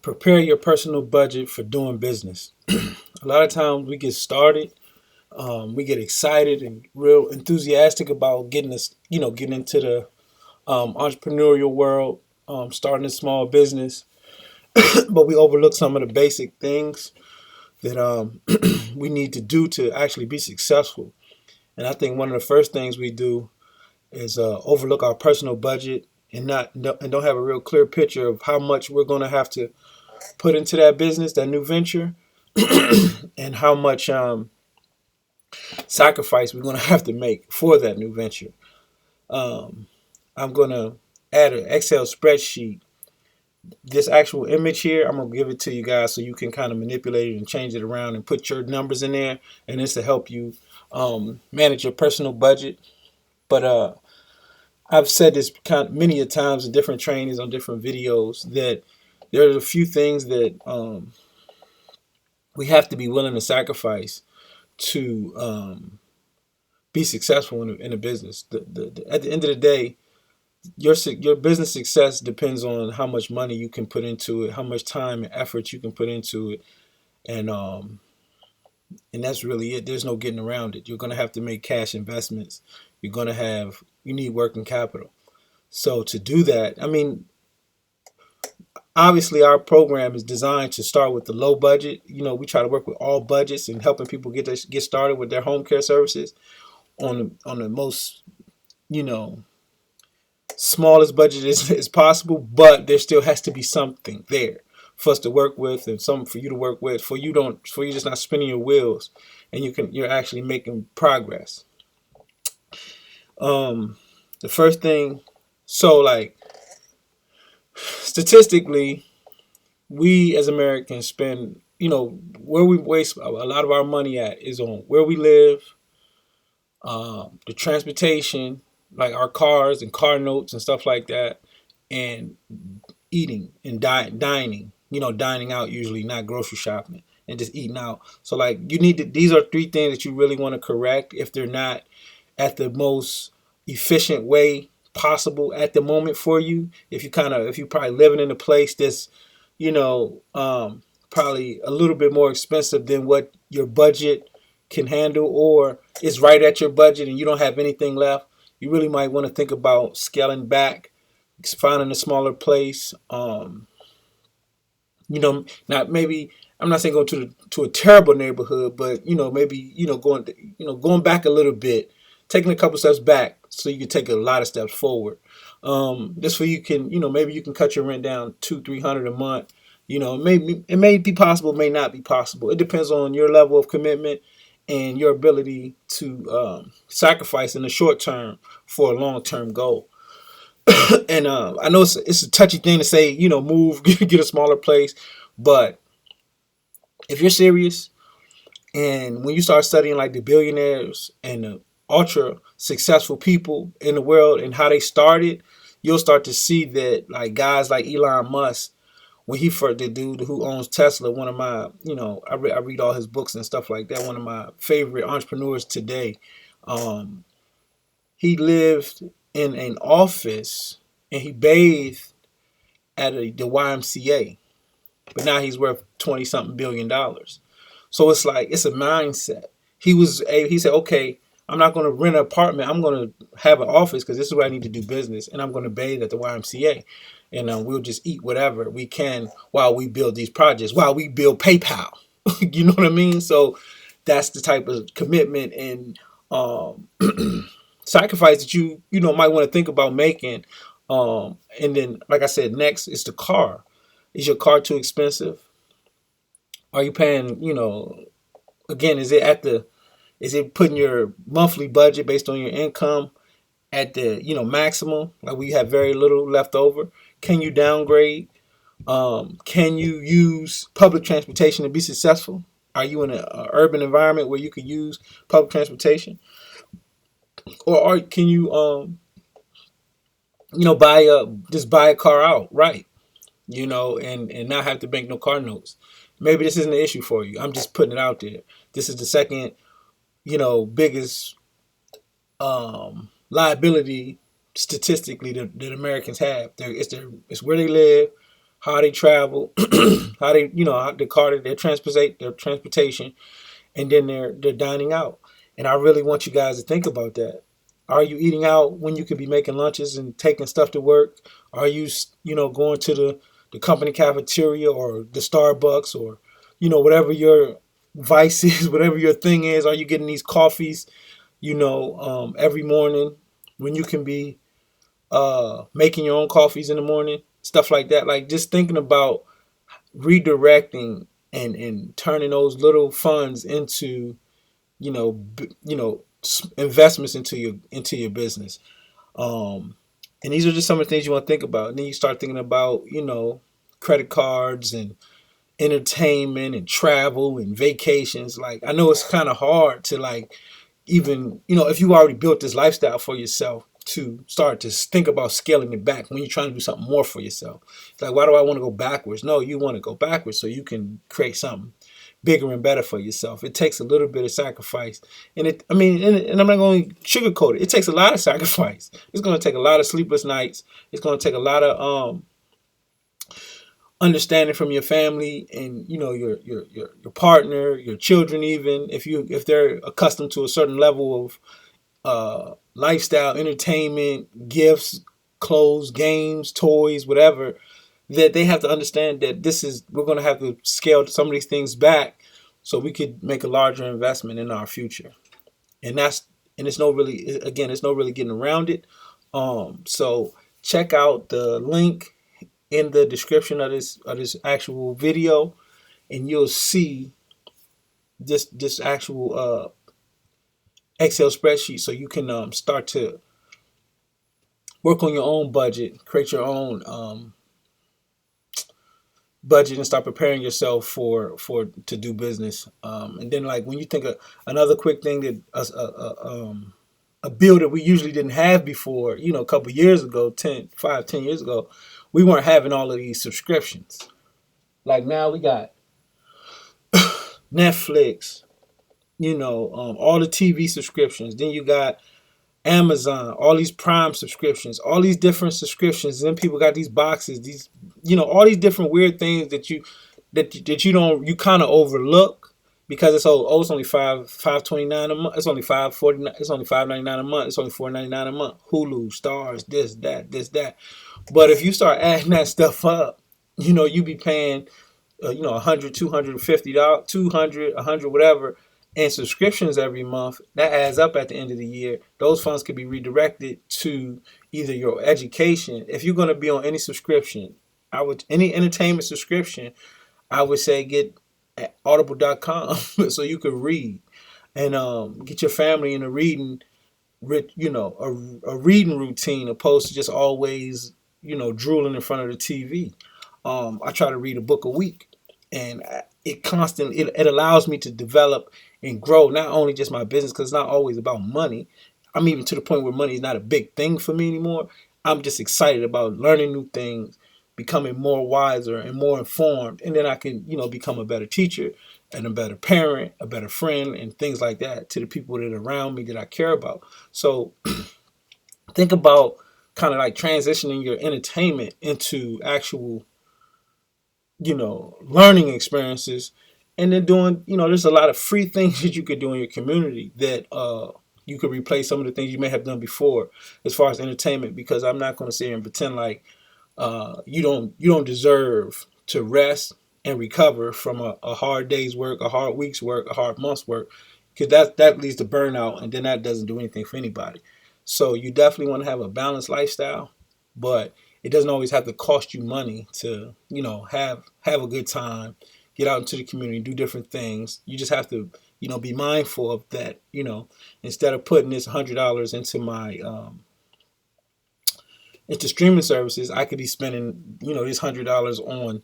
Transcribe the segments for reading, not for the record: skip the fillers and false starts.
prepare your personal budget for doing business. A lot of times we get started, we get excited and real enthusiastic about getting into the entrepreneurial world, starting a small business, but we overlook some of the basic things that we need to do to actually be successful. And I think one of the first things we do is overlook our personal budget and don't have a real clear picture of how much we're going to have to put into that business, that new venture, and how much sacrifice we're going to have to make for that new venture. Um, I'm going to add an Excel spreadsheet. This actual image here, I'm going to give it to you guys so you can kind of manipulate it and change it around and put your numbers in there. And it's to help you manage your personal budget. But I've said this many a times in different trainings on different videos that there are a few things that we have to be willing to sacrifice to be successful in a business. At the end of the day, your business success depends on how much money you can put into it, how much time and effort you can put into it, and that's really it. There's no getting around it. You're going to have to make cash investments. You need working capital. So to do that, I mean, obviously our program is designed to start with the low budget. We try to work with all budgets and helping people get started with their home care services on the most, smallest budget as possible, but there still has to be something there for us to work with and something for you to work with, for you're just not spinning your wheels and you're actually making progress. The first thing, so like statistically, we as Americans spend, where we waste a lot of our money at is on where we live, the transportation, like our cars and car notes and stuff like that, and eating and dining. Dining out usually, not grocery shopping, and just eating out. So like these are three things that you really want to correct if they're not at the most efficient way possible at the moment for you. If you're probably living in a place that's, probably a little bit more expensive than what your budget can handle, or it's right at your budget and you don't have anything left, you really might want to think about scaling back, finding a smaller place. Not maybe, I'm not saying go to a terrible neighborhood, but maybe going back a little bit, taking a couple steps back so you can take a lot of steps forward. This way you can, maybe you can cut your rent down $200-300 a month. It may be possible, may not be possible. It depends on your level of commitment and your ability to sacrifice in the short term for a long term goal. And I know it's a touchy thing to say, move, get a smaller place, but if you're serious, and when you start studying like the billionaires and the ultra successful people in the world and how they started, you'll start to see that like guys like Elon Musk, when he first, the dude who owns Tesla, one of my, I read all his books and stuff like that, one of my favorite entrepreneurs today. He lived in an office and he bathed at the YMCA, but now he's worth 20 something $billion. So it's like, it's a mindset. He said, okay, I'm not going to rent an apartment. I'm going to have an office because this is where I need to do business. And I'm going to bathe at the YMCA. And we'll just eat whatever we can while we build these projects, while we build PayPal. You know what I mean? So that's the type of commitment and sacrifice that you might want to think about making. And then, like I said, next is the car. Is your car too expensive? Are you paying, again, is it putting your monthly budget based on your income at the, maximum? Like we have very little left over. Can you downgrade? Can you use public transportation to be successful? Are you in an urban environment where you could use public transportation? Or can you, just buy a car outright, and not have to bank no car notes? Maybe this isn't an issue for you. I'm just putting it out there. This is the second, biggest liability statistically that Americans have. It's where they live, how they travel, how they, how the car, their transportation, and then they're dining out. And I really want you guys to think about that. Are you eating out when you could be making lunches and taking stuff to work? Are you, going to the company cafeteria or the Starbucks, or, whatever your vice is, whatever your thing is? Are you getting these coffees, every morning when you can be making your own coffees in the morning? Stuff like that. Like, just thinking about redirecting and turning those little funds into, you know, investments into your business. Um, and these are just some of the things you want to think about. And then you start thinking about, credit cards and entertainment and travel and vacations. Like, I know it's kind of hard to, like, even, if you already built this lifestyle for yourself, to start to think about scaling it back when you're trying to do something more for yourself. It's like, why do I want to go backwards? No, you want to go backwards so you can create something bigger and better for yourself. It takes a little bit of sacrifice. And I'm not going to sugarcoat it. It takes a lot of sacrifice. It's going to take a lot of sleepless nights. It's going to take a lot of understanding from your family and, your partner, your children. Even if they're accustomed to a certain level of lifestyle, entertainment, gifts, clothes, games, toys, whatever, that they have to understand that we're going to have to scale some of these things back so we could make a larger investment in our future. And it's no really, again, it's no really getting around it. So check out the link in the description of this actual video, and you'll see this actual Excel spreadsheet, so you can start to work on your own budget, create your own budget, and start preparing yourself for to do business. And then, like, when you think of another quick thing, that a bill that we usually didn't have before, a couple years ago, 10 years ago, we weren't having all of these subscriptions. Like, now we got Netflix, all the TV subscriptions. Then you got Amazon, all these Prime subscriptions, all these different subscriptions. And then people got these boxes, these, all these different weird things that you kind of overlook, because it's only $5.29 a month. It's only $5.49. It's only $5.99 a month. It's only $4.99 a month. Hulu, Stars, this, that. But if you start adding that stuff up, you be paying, $100, $250, $200, $100, whatever, and subscriptions every month. That adds up at the end of the year. Those funds could be redirected to either your education. If you're going to be on any subscription, any entertainment subscription, I would say get at audible.com so you can read, and get your family in a reading, a reading routine, opposed to just always, drooling in front of the TV. I try to read a book a week, and it allows me to develop and grow not only just my business, because it's not always about money. I'm even to the point where money is not a big thing for me anymore. I'm just excited about learning new things, becoming more wiser and more informed, and then I can, become a better teacher and a better parent, a better friend, and things like that to the people that are around me that I care about. So think about kind of like transitioning your entertainment into actual, learning experiences. And then doing, there's a lot of free things that you could do in your community that you could replace some of the things you may have done before as far as entertainment, because I'm not going to sit here and pretend like you don't deserve to rest and recover from a hard day's work, a hard week's work, a hard month's work, because that leads to burnout, and then that doesn't do anything for anybody. So you definitely want to have a balanced lifestyle, but it doesn't always have to cost you money to, have a good time, get out into the community, do different things. You just have to, be mindful of that. Instead of putting this $100 into my into streaming services, I could be spending, this $100 on,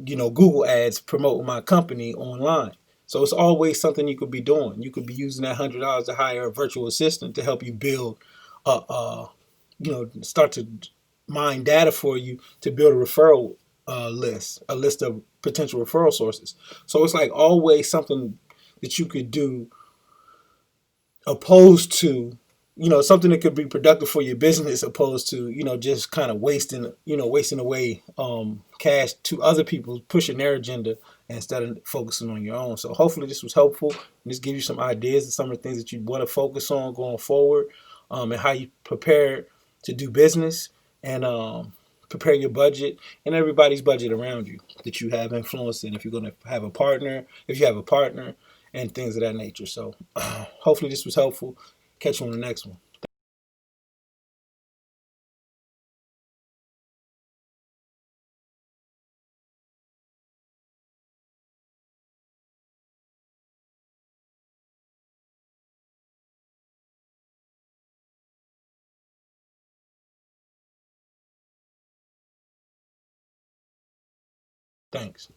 Google ads promoting my company online. So it's always something you could be doing. You could be using that $100 to hire a virtual assistant to help you build start to mine data for you to build a referral list, a list of potential referral sources. So it's like always something that you could do, opposed to, something that could be productive for your business, opposed to just kind of wasting away cash to other people pushing their agenda instead of focusing on your own. So hopefully this was helpful and just give you some ideas of some of the things that you want to focus on going forward, and how you prepare to do business, and prepare your budget and everybody's budget around you that you have influence in, if you're going to have a partner, if you have a partner, and things of that nature. So hopefully this was helpful. Catch you on the next one. Thanks.